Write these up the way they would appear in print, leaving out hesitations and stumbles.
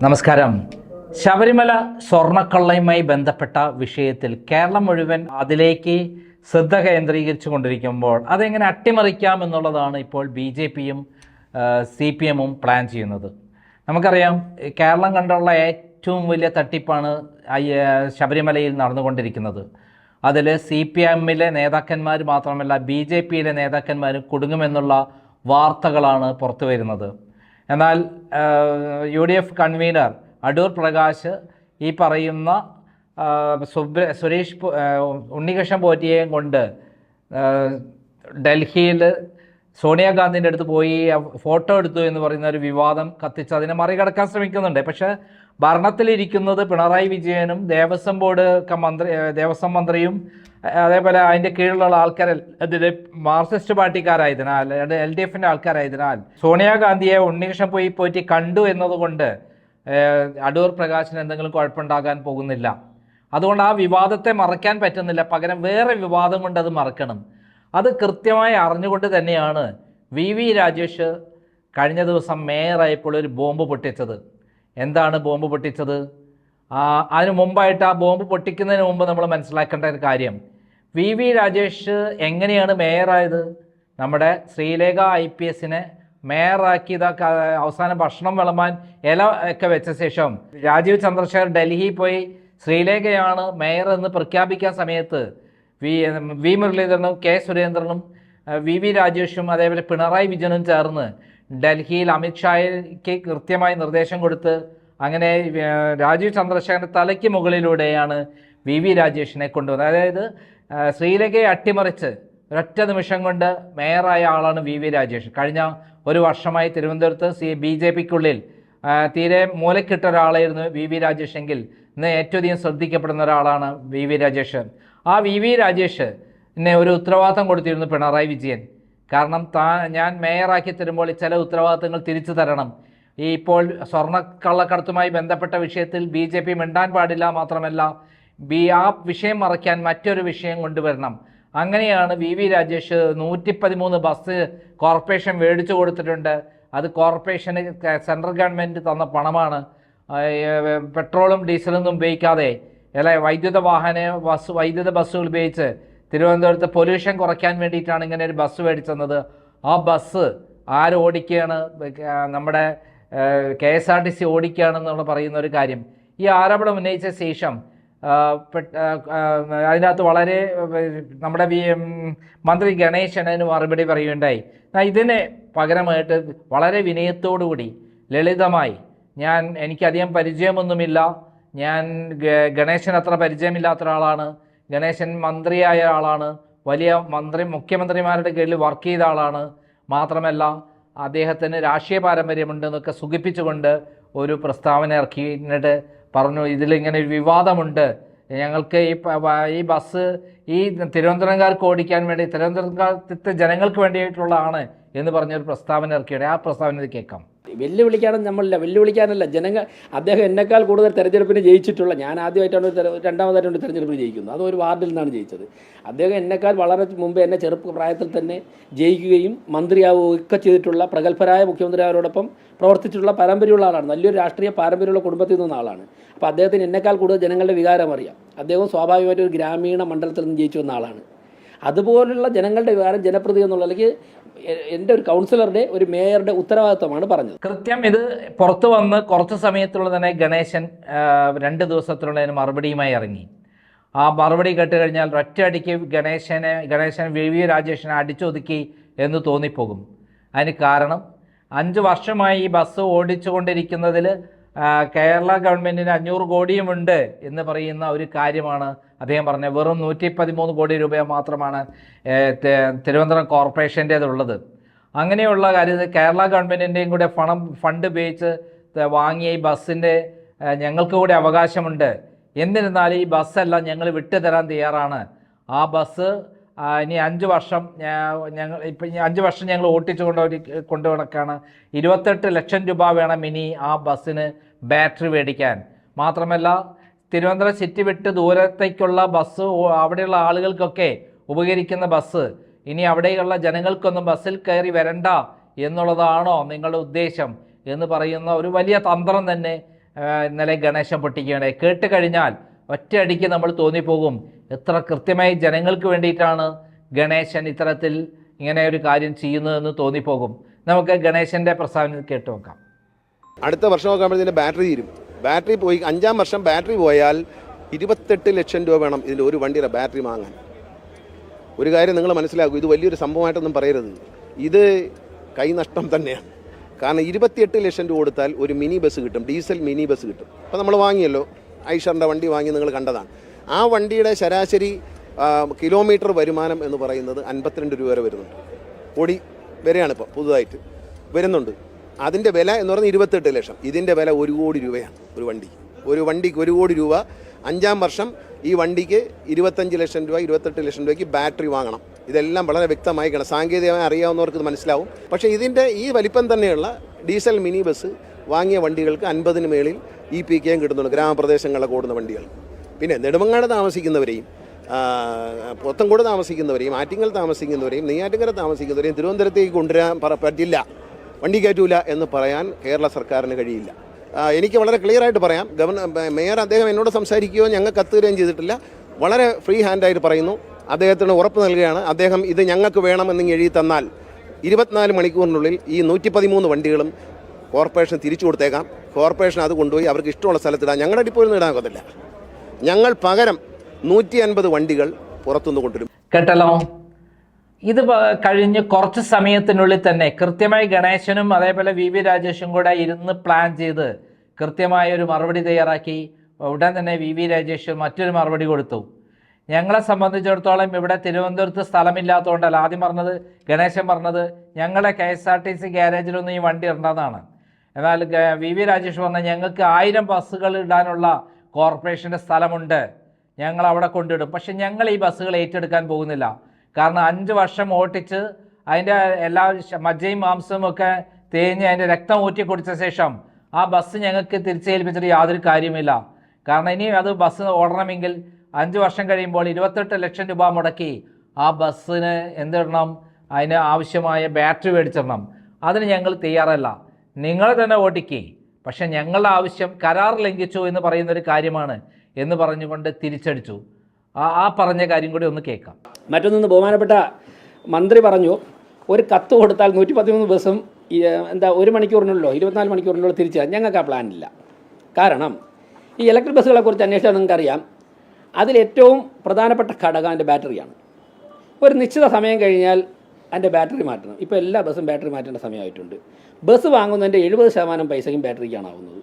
നമസ്കാരം. ശബരിമല സ്വർണ്ണക്കള്ളയുമായി ബന്ധപ്പെട്ട വിഷയത്തിൽ കേരളം മുഴുവൻ അതിലേക്ക് ശ്രദ്ധ കേന്ദ്രീകരിച്ചു കൊണ്ടിരിക്കുമ്പോൾ അതെങ്ങനെ അട്ടിമറിക്കാം എന്നുള്ളതാണ് ഇപ്പോൾ BJPയും CPMും പ്ലാൻ ചെയ്യുന്നത്. നമുക്കറിയാം, കേരളം കണ്ടുള്ള ഏറ്റവും വലിയ തട്ടിപ്പാണ് ശബരിമലയിൽ നടന്നുകൊണ്ടിരിക്കുന്നത്. അതിൽ CPMലെ നേതാക്കന്മാർ മാത്രമല്ല BJPയിലെ നേതാക്കന്മാരും കുടുങ്ങുമെന്നുള്ള വാർത്തകളാണ് പുറത്തു വരുന്നത്. എന്നാൽ UDF കൺവീനർ അടൂർ പ്രകാശ് ഈ പറയുന്ന ഉണ്ണികൃഷ്ണൻ പോറ്റിയെയും കൊണ്ട് ഡൽഹിയിൽ സോണിയാഗാന്ധിൻ്റെ അടുത്ത് പോയി ഫോട്ടോ എടുത്തു എന്ന് പറയുന്ന ഒരു വിവാദം കത്തിച്ച് അതിനെ മറികടക്കാൻ ശ്രമിക്കുന്നുണ്ട്. പക്ഷേ ഭരണത്തിലിരിക്കുന്നത് പിണറായി വിജയനും ദേവസ്വം മന്ത്രിയും അതേപോലെ അതിൻ്റെ കീഴിലുള്ള ആൾക്കാർ അതിൽ മാർക്സിസ്റ്റ് പാർട്ടിക്കാരായതിനാൽ LDFൻ്റെ ആൾക്കാരായതിനാൽ സോണിയാഗാന്ധിയെ ഉണ്ണികൃഷ്ണൻ പോറ്റി കണ്ടു എന്നതുകൊണ്ട് അടൂർ പ്രകാശിന് എന്തെങ്കിലും കുഴപ്പമുണ്ടാകാൻ പോകുന്നില്ല. അതുകൊണ്ട് ആ വിവാദത്തെ മറയ്ക്കാൻ പറ്റുന്നില്ല. പകരം വേറെ വിവാദം കൊണ്ട് അത് മറക്കണം. അത് കൃത്യമായി അറിഞ്ഞുകൊണ്ട് തന്നെയാണ് VV രാജേഷ് കഴിഞ്ഞ ദിവസം മേയറായപ്പോൾ ഒരു ബോംബ് പൊട്ടിച്ചത്. എന്താണ് ബോംബ് പൊട്ടിച്ചത്? അതിന് മുമ്പായിട്ട് ആ ബോംബ് പൊട്ടിക്കുന്നതിന് മുമ്പ് നമ്മൾ മനസ്സിലാക്കേണ്ട ഒരു കാര്യം, VV രാജേഷ് എങ്ങനെയാണ് മേയറായത്? നമ്മുടെ ശ്രീലേഖ IPSനെ മേയറാക്കിയതൊക്കെ അവസാനം ഭക്ഷണം വിളമ്പാൻ ഇല ഒക്കെ വെച്ച ശേഷം രാജീവ് ചന്ദ്രശേഖർ ഡൽഹിയിൽ പോയി ശ്രീലേഖയാണ് മേയർ എന്ന് പ്രഖ്യാപിക്കാൻ സമയത്ത് വി മുരളീധരനും K സുരേന്ദ്രനും VV രാജേഷും അതേപോലെ പിണറായി വിജയനും ചേർന്ന് ഡൽഹിയിൽ അമിത്ഷായ്ക്ക് കൃത്യമായി നിർദ്ദേശം കൊടുത്ത് അങ്ങനെ രാജീവ് ചന്ദ്രശേഖരൻ്റെ തലയ്ക്ക് മുകളിലൂടെയാണ് VV രാജേഷിനെ കൊണ്ടുവന്നത്. അതായത് ശ്രീലേഖയെ അട്ടിമറിച്ച് ഒരൊറ്റ നിമിഷം കൊണ്ട് മേയറായ ആളാണ് VV രാജേഷ്. കഴിഞ്ഞ ഒരു വർഷമായി തിരുവനന്തപുരത്ത് BJPക്കുള്ളിൽ തീരെ മൂലക്കിട്ട ഒരാളായിരുന്നു VV രാജേഷ് എങ്കിൽ ഇന്ന് ഏറ്റവും അധികം ശ്രദ്ധിക്കപ്പെടുന്ന ഒരാളാണ് VV രാജേഷ്. ആ VV രാജേഷ് എന്നെ ഒരു ഉത്തരവാദിത്തം കൊടുത്തിരുന്നു പിണറായി വിജയൻ. കാരണം ഞാൻ മേയറാക്കി തരുമ്പോൾ ചില ഉത്തരവാദിത്തങ്ങൾ തിരിച്ചു തരണം. ഇപ്പോൾ സ്വർണ്ണക്കള്ളക്കടത്തുമായി ബന്ധപ്പെട്ട വിഷയത്തിൽ BJP മിണ്ടാൻ പാടില്ല, മാത്രമല്ല ആ വിഷയം മറയ്ക്കാൻ മറ്റൊരു വിഷയം കൊണ്ടുവരണം. അങ്ങനെയാണ് VV രാജേഷ് 113 ബസ് കോർപ്പറേഷൻ മേടിച്ചു കൊടുത്തിട്ടുണ്ട്. അത് കോർപ്പറേഷന് സെൻട്രൽ ഗവൺമെൻറ് തന്ന പണമാണ്. പെട്രോളും ഡീസലൊന്നും ഉപയോഗിക്കാതെ വൈദ്യുത ബസ്സുകൾ ഉപയോഗിച്ച് തിരുവനന്തപുരത്ത് പൊല്യൂഷൻ കുറയ്ക്കാൻ വേണ്ടിയിട്ടാണ് ഇങ്ങനെ ഒരു ബസ് മേടിച്ചത്. ആ ബസ് ആരോടിക്കുകയാണ്? നമ്മുടെ KSRTC ഓടിക്കുകയാണെന്നുള്ള പറയുന്ന ഒരു കാര്യം. ഈ ആരോപണം ഉന്നയിച്ച ശേഷം അതിനകത്ത് വളരെ നമ്മുടെ മന്ത്രി ഗണേശൻ അതിന് മറുപടി പറയുകയുണ്ടായി. ഇതിന് പകരമായിട്ട് വളരെ വിനയത്തോടുകൂടി ലളിതമായി, എനിക്കധികം പരിചയമൊന്നുമില്ല, ഞാൻ ഗണേശൻ അത്ര പരിചയമില്ലാത്ത ഒരാളാണ്, ഗണേശൻ മന്ത്രിയായ ആളാണ്, വലിയ മുഖ്യമന്ത്രിമാരുടെ കീഴിൽ വർക്ക് ചെയ്ത ആളാണ്, മാത്രമല്ല അദ്ദേഹത്തിന് രാഷ്ട്രീയ പാരമ്പര്യമുണ്ടെന്നൊക്കെ സുഖിപ്പിച്ചുകൊണ്ട് ഒരു പ്രസ്താവന ഇറക്കി. എന്നിട്ട് പറഞ്ഞു, ഇതിലിങ്ങനെ ഒരു വിവാദമുണ്ട്, ഞങ്ങൾക്ക് ഈ ബസ് ഈ തിരുവനന്തപുരംകാർക്ക് ഓടിക്കാൻ വേണ്ടി, തിരുവനന്തപുരത്തെ ജനങ്ങൾക്ക് വേണ്ടിയിട്ടുള്ളതാണ് എന്ന് പറഞ്ഞൊരു പ്രസ്താവന ഇറക്കിയത്. ആ പ്രസ്താവന കേൾക്കാം. വെല്ലുവിളിക്കാനല്ല അദ്ദേഹം എന്നെക്കാൾ കൂടുതൽ തെരഞ്ഞെടുപ്പിന് ജയിച്ചിട്ടുള്ള, ഞാൻ രണ്ടാമതായിട്ടാണ് തെരഞ്ഞെടുപ്പിന് ജയിക്കുന്നത്. അത് ഒരു വാർഡിൽ നിന്നാണ് ജയിച്ചത്. അദ്ദേഹം എന്നെക്കാൾ വളരെ മുമ്പ് എന്നെ പ്രായത്തിൽ തന്നെ ജയിക്കുകയും മന്ത്രിയാവുകയൊക്കെ ചെയ്തിട്ടുള്ള പ്രഗത്ഭരായ മുഖ്യമന്ത്രിമാരോടൊപ്പം പ്രവർത്തിച്ചിട്ടുള്ള പാരമ്പര്യമുള്ള ആളാണ്. നല്ലൊരു രാഷ്ട്രീയ പാരമ്പര്യമുള്ള കുടുംബത്തിൽ നിന്ന ആളാണ്. അപ്പോൾ അദ്ദേഹത്തിന് എന്നെക്കാൾ കൂടുതൽ ജനങ്ങളുടെ വികാരം അറിയാം. അദ്ദേഹം സ്വാഭാവികമായിട്ട് ഒരു ഗ്രാമീണ മണ്ഡലത്തിൽ നിന്ന് ജയിച്ചു വന്ന ആളാണ്. അതുപോലുള്ള ജനങ്ങളുടെ വികാരം ജനപ്രതി എന്നുള്ള അല്ലെങ്കിൽ എൻ്റെ ഒരു കൗൺസിലറുടെ ഒരു മേയറുടെ ഉത്തരവാദിത്വമാണ് പറഞ്ഞത്. കൃത്യം ഇത് പുറത്തു വന്ന് കുറച്ച് സമയത്തുള്ള തന്നെ ഗണേശൻ 2 ദിവസത്തിനുള്ളതിന് മറുപടിയുമായി ഇറങ്ങി. ആ മറുപടി കേട്ട് കഴിഞ്ഞാൽ ഒറ്റയടിക്ക് ഗണേശൻ VV രാജേഷിനെ അടിച്ചൊതുക്കി എന്ന് തോന്നിപ്പോകും. അതിന് കാരണം 5 വർഷമായി ഈ ബസ് ഓടിച്ചുകൊണ്ടിരിക്കുന്നതിൽ കേരള ഗവൺമെൻറ്റിന് 500 കോടിയുമുണ്ട് എന്ന് പറയുന്ന ഒരു കാര്യമാണ് അദ്ദേഹം പറഞ്ഞത്. വെറും 113 കോടി രൂപ മാത്രമാണ് തിരുവനന്തപുരം കോർപ്പറേഷൻ്റേതുള്ളത്. അങ്ങനെയുള്ള കാര്യത്തിൽ കേരള ഗവൺമെൻറ്റിൻ്റെയും കൂടെ ഫണ്ട് ഉപയോഗിച്ച് വാങ്ങിയ ഈ ബസ്സിൻ്റെ ഞങ്ങൾക്ക് കൂടെ അവകാശമുണ്ട്. എന്നിരുന്നാലും ഈ ബസ്സെല്ലാം ഞങ്ങൾ വിട്ടുതരാൻ തയ്യാറാണ്. ആ ബസ് ഇനി 5 വർഷം ഇപ്പം 5 വർഷം ഞങ്ങൾ ഓട്ടിച്ചു കൊണ്ടു നടക്കുകയാണ്. 28 ലക്ഷം രൂപ വേണം ഇനി ആ ബസ്സിന് ബാറ്ററി മേടിക്കാൻ. മാത്രമല്ല തിരുവനന്തപുരം സിറ്റി വിട്ട് ദൂരത്തേക്കുള്ള ബസ്, അവിടെയുള്ള ആളുകൾക്കൊക്കെ ഉപകരിക്കുന്ന ബസ്, ഇനി അവിടെയുള്ള ജനങ്ങൾക്കൊന്നും ബസ്സിൽ കയറി വരണ്ട എന്നുള്ളതാണോ നിങ്ങളുടെ ഉദ്ദേശം എന്ന് പറയുന്ന ഒരു വലിയ തന്ത്രം തന്നെ ഇന്നലെ ഗണേശൻ പൊട്ടിക്കുകയാണ്. കേട്ട് കഴിഞ്ഞാൽ ഒറ്റയടിക്ക് നമ്മൾ തോന്നിപ്പോകും എത്ര കൃത്യമായി ജനങ്ങൾക്ക് വേണ്ടിയിട്ടാണ് ഗണേശൻ ഇത്തരത്തിൽ ഇങ്ങനെ ഒരു കാര്യം ചെയ്യുന്നതെന്ന് തോന്നിപ്പോകും. നമുക്ക് ഗണേശൻ്റെ പ്രസ്താവന കേട്ട് നോക്കാം. അടുത്ത വർഷം നോക്കുമ്പോഴത്തേന് ബാറ്ററി തീരും. ബാറ്ററി പോയി 5-ാം വർഷം ബാറ്ററി പോയാൽ 28 ലക്ഷം രൂപ വേണം ഇതിൻ്റെ ഒരു വണ്ടിയുടെ ബാറ്ററി വാങ്ങാൻ. ഒരു കാര്യം നിങ്ങൾ മനസ്സിലാക്കൂ, ഇത് വലിയൊരു സംഭവമായിട്ടൊന്നും പറയരുത്, ഇത് കൈനഷ്ടം തന്നെയാണ്. കാരണം 28 ലക്ഷം രൂപ കൊടുത്താൽ ഒരു മിനി ബസ് കിട്ടും, ഡീസൽ മിനി ബസ് കിട്ടും. അപ്പോൾ നമ്മൾ വാങ്ങിയല്ലോ, ഐഷറിൻ്റെ വണ്ടി വാങ്ങി, നിങ്ങൾ കണ്ടതാണ്. ആ വണ്ടിയുടെ ശരാശരി കിലോമീറ്റർ വരുമാനം എന്ന് പറയുന്നത് 52 രൂപ വരെ വരുന്നുണ്ട്. കോടി വരെയാണ് ഇപ്പോൾ പുതുതായിട്ട് വരുന്നുണ്ട്. അതിൻ്റെ വില എന്ന് പറയുന്നത് 28 ലക്ഷം. ഇതിൻ്റെ വില 1 കോടി രൂപയാണ് ഒരു വണ്ടിക്ക്. ഒരു വണ്ടിക്ക് 1 കോടി രൂപ. 5-ാം വർഷം ഈ വണ്ടിക്ക് 25 ലക്ഷം രൂപ 28 ലക്ഷം രൂപയ്ക്ക് ബാറ്ററി വാങ്ങണം. ഇതെല്ലാം വളരെ വ്യക്തമായി കാണാം. സാങ്കേതികമായി അറിയാവുന്നവർക്ക് ഇത് മനസ്സിലാവും. പക്ഷേ ഇതിൻ്റെ ഈ വലിപ്പം തന്നെയുള്ള ഡീസൽ മിനി ബസ് വാങ്ങിയ വണ്ടികൾക്ക് 50-ന് മേളിൽ EPKയും കിട്ടുന്നുണ്ട്, ഗ്രാമപ്രദേശങ്ങളിലൊക്കെ ഓടുന്ന വണ്ടികൾ. പിന്നെ നെടുമങ്ങാട് താമസിക്കുന്നവരെയും പോത്തൻകോട് താമസിക്കുന്നവരെയും ആറ്റിങ്ങൽ താമസിക്കുന്നവരെയും നെയ്യാറ്റിങ്കര താമസിക്കുന്നവരെയും തിരുവനന്തപുരത്തേക്ക് കൊണ്ടുവരാൻ പറ്റില്ല, വണ്ടി കയറ്റൂല എന്ന് പറയാൻ കേരള സർക്കാരിന് കഴിയില്ല. എനിക്ക് വളരെ ക്ലിയറായിട്ട് പറയാം. മേയർ അദ്ദേഹം എന്നോട് സംസാരിക്കുകയോ ഞങ്ങൾ കത്തുകയും ചെയ്തിട്ടില്ല. വളരെ ഫ്രീ ഹാൻഡായിട്ട് പറയുന്നു. അദ്ദേഹത്തിന് ഉറപ്പ് നൽകുകയാണ്, അദ്ദേഹം ഇത് ഞങ്ങൾക്ക് വേണമെന്ന് എഴുതി തന്നാൽ 24 മണിക്കൂറിനുള്ളിൽ ഈ 113 വണ്ടികളും കോർപ്പറേഷൻ തിരിച്ചു കൊടുത്തേക്കാം. കോർപ്പറേഷൻ അത് കൊണ്ടുപോയി അവർക്ക് ഇഷ്ടമുള്ള സ്ഥലത്തിടാം. ഞങ്ങളുടെ ഡിപ്പോയിൽ ഇടാൻ ഒക്കത്തില്ല. ഞങ്ങൾ പകരം 150 വണ്ടികൾ പുറത്തുനിന്ന് കൊണ്ടുവരും. കേട്ടല്ലോ, ഇത് കഴിഞ്ഞ് കുറച്ച് സമയത്തിനുള്ളിൽ തന്നെ കൃത്യമായി ഗണേശനും അതേപോലെ VV രാജേഷും കൂടെ ഇരുന്ന് പ്ലാൻ ചെയ്ത് കൃത്യമായ ഒരു മറുപടി തയ്യാറാക്കി. ഉടൻ തന്നെ VV രാജേഷ് മറ്റൊരു മറുപടി കൊടുത്തു. ഞങ്ങളെ സംബന്ധിച്ചിടത്തോളം ഇവിടെ തിരുവനന്തപുരത്ത് സ്ഥലമില്ലാത്തതുകൊണ്ടല്ല, ആദ്യം പറഞ്ഞത് ഗണേശൻ പറഞ്ഞത് ഞങ്ങളെ KSRTC ഗ്യാരേജിലൊന്നും ഈ വണ്ടി ഇടേണ്ടതാണ്. എന്നാൽ VV രാജേഷ് പറഞ്ഞ ഞങ്ങൾക്ക് 1000 ബസ്സുകൾ ഇടാനുള്ള കോർപ്പറേഷൻ്റെ സ്ഥലമുണ്ട്, ഞങ്ങൾ അവിടെ കൊണ്ടിടും. പക്ഷെ ഞങ്ങൾ ഈ ബസ്സുകൾ ഏറ്റെടുക്കാൻ പോകുന്നില്ല. കാരണം 5 വർഷം ഓട്ടിച്ച് അതിൻ്റെ എല്ലാ മജ്ജയും മാംസവും ഒക്കെ തേഞ്ഞ് അതിൻ്റെ രക്തം ഊറ്റി കുടിച്ച ശേഷം ആ ബസ് ഞങ്ങൾക്ക് തിരിച്ചേൽപ്പിച്ചിട്ട് യാതൊരു കാര്യമില്ല. കാരണം ഇനി അത് ബസ് ഓടണമെങ്കിൽ 5 വർഷം കഴിയുമ്പോൾ 28 ലക്ഷം രൂപ മുടക്കി ആ ബസ്സിന് എന്തിടണം, അതിന് ആവശ്യമായ ബാറ്ററി മേടിച്ചിടണം. അതിന് ഞങ്ങൾ തയ്യാറല്ല. നിങ്ങൾ തന്നെ ഓടിക്കേ, പക്ഷെ ഞങ്ങളുടെ ആവശ്യം കരാർ ലംഘിച്ചു എന്ന് പറയുന്നൊരു കാര്യമാണ് എന്ന് പറഞ്ഞുകൊണ്ട് തിരിച്ചടിച്ചു. ആ പറഞ്ഞ കാര്യം കൂടി ഒന്ന് കേൾക്കാം. മറ്റൊന്ന് ബഹുമാനപ്പെട്ട മന്ത്രി പറഞ്ഞു, ഒരു കത്ത് കൊടുത്താൽ 113 ബസ്സും 1 മണിക്കൂറിനുള്ളോ 24 മണിക്കൂറിനുള്ളോ തിരിച്ചു. ഞങ്ങൾക്ക് ആ പ്ലാനില്ല. കാരണം ഈ ഇലക്ട്രിക് ബസ്സുകളെ കുറിച്ച് അന്വേഷിച്ചാൽ നിങ്ങൾക്കറിയാം, അതിലേറ്റവും പ്രധാനപ്പെട്ട ഘടകം അതിൻ്റെ ബാറ്ററിയാണ്. ഒരു നിശ്ചിത സമയം കഴിഞ്ഞാൽ അതിൻ്റെ ബാറ്ററി മാറ്റണം. ഇപ്പോൾ എല്ലാ ബസ്സും ബാറ്ററി മാറ്റേണ്ട സമയമായിട്ടുണ്ട്. ബസ് വാങ്ങുന്നതിൻ്റെ 70% പൈസയും ബാറ്ററിക്കാണ് ആവുന്നത്.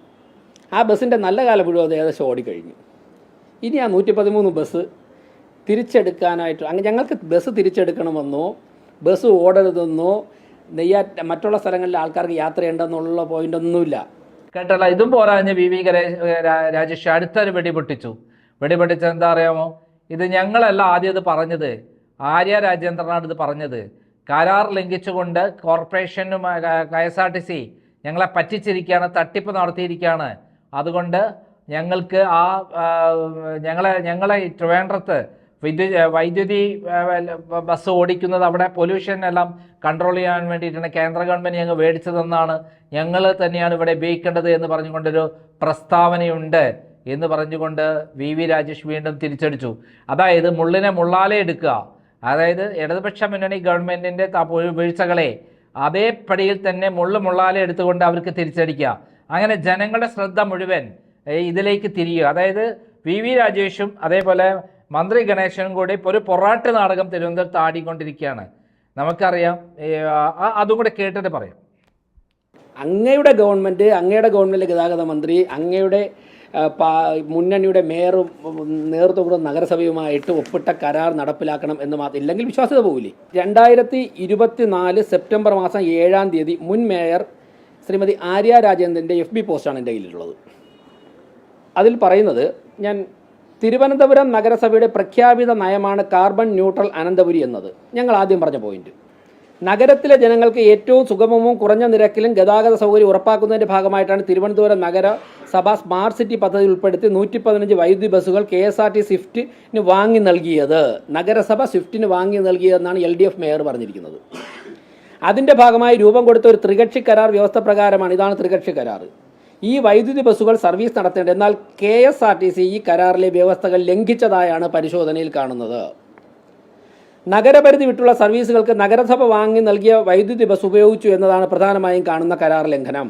ആ ബസ്സിൻ്റെ നല്ല കാലം മുഴുവൻ അത് ഏകദേശം ഓടിക്കഴിഞ്ഞു. ഇനി ആ 113 ബസ് തിരിച്ചെടുക്കാനായിട്ട് ഞങ്ങൾക്ക് ബസ് തിരിച്ചെടുക്കണമെന്നോ ബസ് ഓടരുതെന്നോ മറ്റുള്ള സ്ഥലങ്ങളിലെ ആൾക്കാർക്ക് യാത്ര ചെയ്യേണ്ടെന്നുള്ള പോയിൻ്റൊന്നുമില്ല. കേട്ടല്ല, ഇതും പോരാഞ്ഞ് VV രാജേഷ് അടുത്തൊരു വെടിപൊട്ടിച്ചത് എന്താ അറിയാമോ? ഇത് ഞങ്ങളല്ല ആദ്യം ഇത് പറഞ്ഞത്, ആര്യ രാജേന്ദ്രനാണ് ഇത് പറഞ്ഞത്. കരാർ ലംഘിച്ചുകൊണ്ട് കോർപ്പറേഷനും KSRTC ഞങ്ങളെ പറ്റിച്ചിരിക്കുകയാണ്, തട്ടിപ്പ് നടത്തിയിരിക്കുകയാണ്. അതുകൊണ്ട് ഞങ്ങൾക്ക് ഞങ്ങളെ ട്രിവാൻഡ്രത്ത് വൈദ്യുതി ബസ് ഓടിക്കുന്നത് അവിടെ പൊല്യൂഷൻ എല്ലാം കൺട്രോൾ ചെയ്യാൻ വേണ്ടിയിട്ടാണ് കേന്ദ്ര ഗവൺമെൻറ് ഞങ്ങൾ മേടിച്ചതെന്നാണ്, ഞങ്ങൾ തന്നെയാണ് ഇവിടെ ഉപയോഗിക്കേണ്ടത് എന്ന് പറഞ്ഞുകൊണ്ടൊരു പ്രസ്താവനയുണ്ട് എന്ന് പറഞ്ഞുകൊണ്ട് VV രാജേഷ് വീണ്ടും തിരിച്ചടിച്ചു. അതായത് മുള്ളിനെ മുള്ളാലെ എടുക്കുക. അതായത് ഇടതുപക്ഷ മുന്നണി ഗവൺമെൻറ്റിൻ്റെ വീഴ്ചകളെ അതേ പടിയിൽ തന്നെ മുള്ളാലെ എടുത്തുകൊണ്ട് അവർക്ക് തിരിച്ചടിക്കുക. അങ്ങനെ ജനങ്ങളുടെ ശ്രദ്ധ മുഴുവൻ ഇതിലേക്ക് തിരിയുക. അതായത് VV രാജേഷും അതേപോലെ മന്ത്രി ഗണേശനും കൂടി ഇപ്പോൾ ഒരു പൊറാട്ട് നാടകം തിരുവനന്തപുരത്ത് ആടിക്കൊണ്ടിരിക്കുകയാണ്. നമുക്കറിയാം, അതും കൂടെ കേട്ടിട്ട് പറയാം. അങ്ങയുടെ ഗവൺമെൻറ് ഗതാഗത മന്ത്രി, അങ്ങയുടെ മുന്നണിയുടെ മേയറും നേതൃത്വം നഗരസഭയുമായിട്ട് ഒപ്പിട്ട കരാർ നടപ്പിലാക്കണം എന്ന് മാത്രം, ഇല്ലെങ്കിൽ വിശ്വാസ്യത പോകില്ലേ. 2024 സെപ്റ്റംബർ മാസം 7-ാം തീയതി മുൻ മേയർ ശ്രീമതി ആര്യ രാജേന്ദ്രൻ്റെ FB പോസ്റ്റാണ് എൻ്റെ കയ്യിലുള്ളത്. അതിൽ പറയുന്നത്, ഞാൻ തിരുവനന്തപുരം നഗരസഭയുടെ പ്രഖ്യാപിത നയമാണ് കാർബൺ ന്യൂട്രൽ അനന്തപുരി എന്നത്. ഞങ്ങൾ ആദ്യം പറഞ്ഞ പോയിന്റ്, നഗരത്തിലെ ജനങ്ങൾക്ക് ഏറ്റവും സുഗമവും കുറഞ്ഞ നിരക്കിലും ഗതാഗത സൗകര്യം ഉറപ്പാക്കുന്നതിൻ്റെ ഭാഗമായിട്ടാണ് തിരുവനന്തപുരം നഗരസഭ സ്മാർട്ട് സിറ്റി പദ്ധതി ഉൾപ്പെടുത്തി 115 വൈദ്യുതി ബസ്സുകൾ KSRTC സ്വിഫ്റ്റിന് വാങ്ങി നൽകിയത്. നഗരസഭ സ്വിഫ്റ്റിന് വാങ്ങി നൽകിയതെന്നാണ് LDF മേയർ പറഞ്ഞിരിക്കുന്നത്. അതിൻ്റെ ഭാഗമായി രൂപം കൊടുത്ത ഒരു ത്രികക്ഷി കരാർ വ്യവസ്ഥ പ്രകാരമാണ്, ഇതാണ് ത്രികക്ഷി കരാർ. ഈ വൈദ്യുതി ബസ്സുകൾ സർവീസ് നടത്തേണ്ടത്. എന്നാൽ KSRTC ഈ കരാറിലെ വ്യവസ്ഥകൾ ലംഘിച്ചതായാണ് പരിശോധനയിൽ കാണുന്നത്. നഗരപരിധി വിട്ടുള്ള സർവീസുകൾക്ക് നഗരസഭ വാങ്ങി നൽകിയ വൈദ്യുതി ബസ് ഉപയോഗിച്ചു എന്നതാണ് പ്രധാനമായും കാണുന്ന കരാർ ലംഘനം.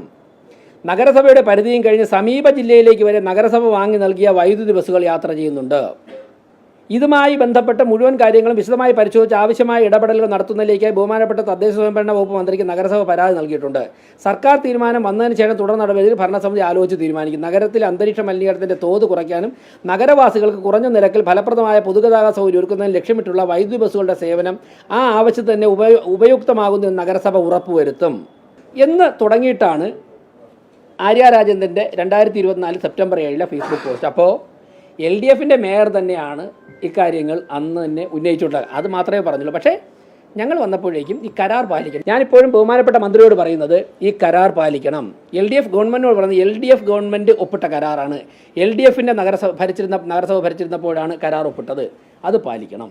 നഗരസഭയുടെ പരിധിയും കഴിഞ്ഞ് സമീപ ജില്ലയിലേക്ക് വരെ നഗരസഭ വാങ്ങി നൽകിയ വൈദ്യുതി ബസ്സുകൾ യാത്ര ചെയ്യുന്നുണ്ട്. ഇതുമായി ബന്ധപ്പെട്ട മുഴുവൻ കാര്യങ്ങളും വിശദമായി പരിശോധിച്ച് ആവശ്യമായ ഇടപെടലുകൾ നടത്തുന്നതിലേക്ക് ബഹുമാനപ്പെട്ട തദ്ദേശ സ്വയംഭരണ വകുപ്പ് മന്ത്രിക്ക് നഗരസഭ പരാതി നൽകിയിട്ടുണ്ട്. സർക്കാർ തീരുമാനം വന്നതിന് ശേഷം തുടർ നടപടികൾ ഭരണസമിതി ആലോചിച്ച് തീരുമാനിക്കും. നഗരത്തിലെ അന്തരീക്ഷ മലിനീകരണത്തിന്റെ തോത് കുറയ്ക്കാനും നഗരവാസികൾക്ക് കുറഞ്ഞ നിരക്കിൽ ഫലപ്രദമായ പൊതുഗതാഗത സൗകര്യം ഒരുക്കുന്നതിന് ലക്ഷ്യമിട്ടുള്ള വൈദ്യുതി ബസ്സുകളുടെ സേവനം ആ ആവശ്യത്തിന് തന്നെ ഉപയുക്തമാകുന്നതെന്ന് നഗരസഭ ഉറപ്പുവരുത്തും എന്ന് തുടങ്ങിയിട്ടാണ് ആര്യ രാജേന്ദ്രൻ്റെ 2024 സെപ്റ്റംബർ 7 ഫേസ്ബുക്ക് പോസ്റ്റ്. അപ്പോൾ LDFിൻ്റെ മേയർ തന്നെയാണ് ഇക്കാര്യങ്ങൾ അന്ന് തന്നെ ഉന്നയിച്ചിട്ടുള്ളത്. അത് മാത്രമേ പറഞ്ഞുള്ളൂ. പക്ഷേ ഞങ്ങൾ വന്നപ്പോഴേക്കും ഈ കരാർ പാലിക്കണം. ഞാനിപ്പോഴും ബഹുമാനപ്പെട്ട മന്ത്രിയോട് പറയുന്നത് ഈ കരാർ പാലിക്കണം. LDF ഗവൺമെൻറ്റിനോട് പറയുന്നത് LDF ഗവൺമെൻറ് ഒപ്പിട്ട കരാറാണ്. LDFിൻ്റെ നഗരസഭ ഭരിച്ചിരുന്നപ്പോഴാണ് കരാർ ഒപ്പിട്ടത്. അത് പാലിക്കണം.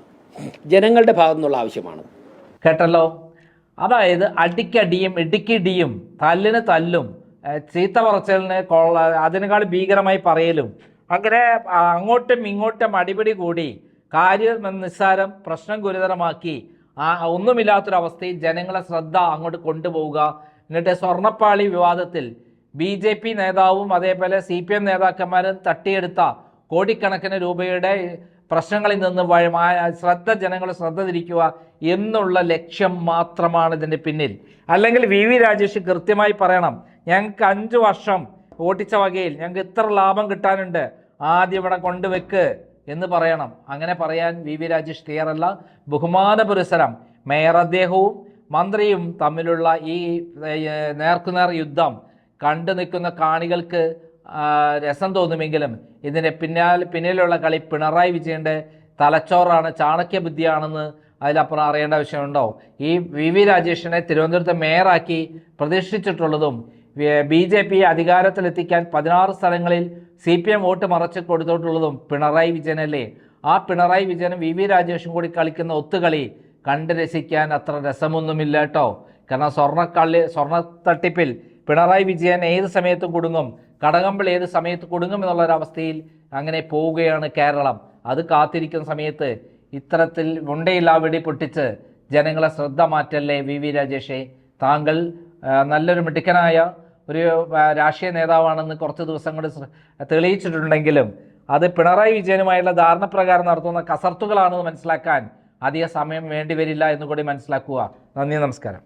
ജനങ്ങളുടെ ഭാഗത്തു നിന്നുള്ള ആവശ്യമാണ്. കേട്ടല്ലോ. അതായത് അടിക്കടിയും ഇടുക്കിടിയും തല്ലിന് തല്ലും ചീത്ത പറച്ചലിന് അതിനേക്കാൾ ഭീകരമായി പറയലും അങ്ങനെ അങ്ങോട്ടും ഇങ്ങോട്ടും അടിപിടി കൂടി കാര്യം നിസ്സാരം പ്രശ്നം ഗുരുതരമാക്കി ഒന്നുമില്ലാത്തൊരവസ്ഥയിൽ ജനങ്ങളെ ശ്രദ്ധ അങ്ങോട്ട് കൊണ്ടുപോവുക. എന്നിട്ട് സ്വർണ്ണപ്പാളി വിവാദത്തിൽ BJP നേതാവും അതേപോലെ CPM നേതാക്കന്മാരും തട്ടിയെടുത്ത കോടിക്കണക്കിന് രൂപയുടെ പ്രശ്നങ്ങളിൽ നിന്ന് ജനങ്ങളുടെ ശ്രദ്ധ തിരിക്കുക എന്നുള്ള ലക്ഷ്യം മാത്രമാണ് ഇതിൻ്റെ പിന്നിൽ. അല്ലെങ്കിൽ VV രാജേഷ് കൃത്യമായി പറയണം, ഞങ്ങൾക്ക് 5 വർഷം ഓട്ടിച്ച വകയിൽ ഞങ്ങൾക്ക് ഇത്ര ലാഭം കിട്ടാനുണ്ട്, ആദ്യം ഇവിടെ കൊണ്ടുവെക്ക് എന്ന് പറയണം. അങ്ങനെ പറയാൻ VV രാജേഷ് തയ്യാറല്ല. ബഹുമാന പുരസരം മേയർ അദ്ദേഹവും മന്ത്രിയും തമ്മിലുള്ള ഈ നേർക്കുനേർ യുദ്ധം കണ്ടു നിൽക്കുന്ന കാണികൾക്ക് രസം തോന്നുമെങ്കിലും ഇതിൻ്റെ പിന്നിലുള്ള കളി പിണറായി വിജയൻ്റെ തലച്ചോറാണ്, ചാണക്യ ബുദ്ധിയാണെന്ന് അതിലപ്പുറം അറിയേണ്ട ആവശ്യമുണ്ടോ? ഈ VV രാജേഷിനെ തിരുവനന്തപുരത്തെ മേയറാക്കി പ്രതിഷ്ഠിച്ചിട്ടുള്ളതും BJP അധികാരത്തിലെത്തിക്കാൻ 16 സ്ഥലങ്ങളിൽ CPM വോട്ട് മറച്ച് കൊടുത്തിട്ടുള്ളതും പിണറായി വിജയനല്ലേ? ആ പിണറായി വിജയനും VV രാജേഷും കൂടി കളിക്കുന്ന ഒത്തുകളി കണ്ട് രസിക്കാൻ അത്ര രസമൊന്നുമില്ല കേട്ടോ. കാരണം സ്വർണ്ണ തട്ടിപ്പിൽ പിണറായി വിജയൻ ഏത് സമയത്തും കുടുങ്ങും, കടകംപള്ളി ഏത് സമയത്ത് കുടുങ്ങും എന്നുള്ളൊരവസ്ഥയിൽ അങ്ങനെ പോവുകയാണ് കേരളം. അത് കാത്തിരിക്കുന്ന സമയത്ത് ഇത്തരത്തിൽ ഉണ്ടയില്ലാ വെടി പൊട്ടിച്ച് ജനങ്ങളെ ശ്രദ്ധ മാറ്റല്ലേ VV രാജേഷേ. താങ്കൾ നല്ലൊരു മിടുക്കനായ ഒരു രാഷ്ട്രീയ നേതാവാണെന്ന് കുറച്ച് ദിവസം കൊണ്ട് തെളിയിച്ചിട്ടുണ്ടെങ്കിലും അത് പിണറായി വിജയനുമായുള്ള ധാരണപ്രകാരം നടത്തുന്ന കസർത്തുകളാണെന്ന് മനസ്സിലാക്കാൻ അധിക സമയം വേണ്ടിവരില്ല എന്നുകൂടി മനസ്സിലാക്കുക. നന്ദി, നമസ്കാരം.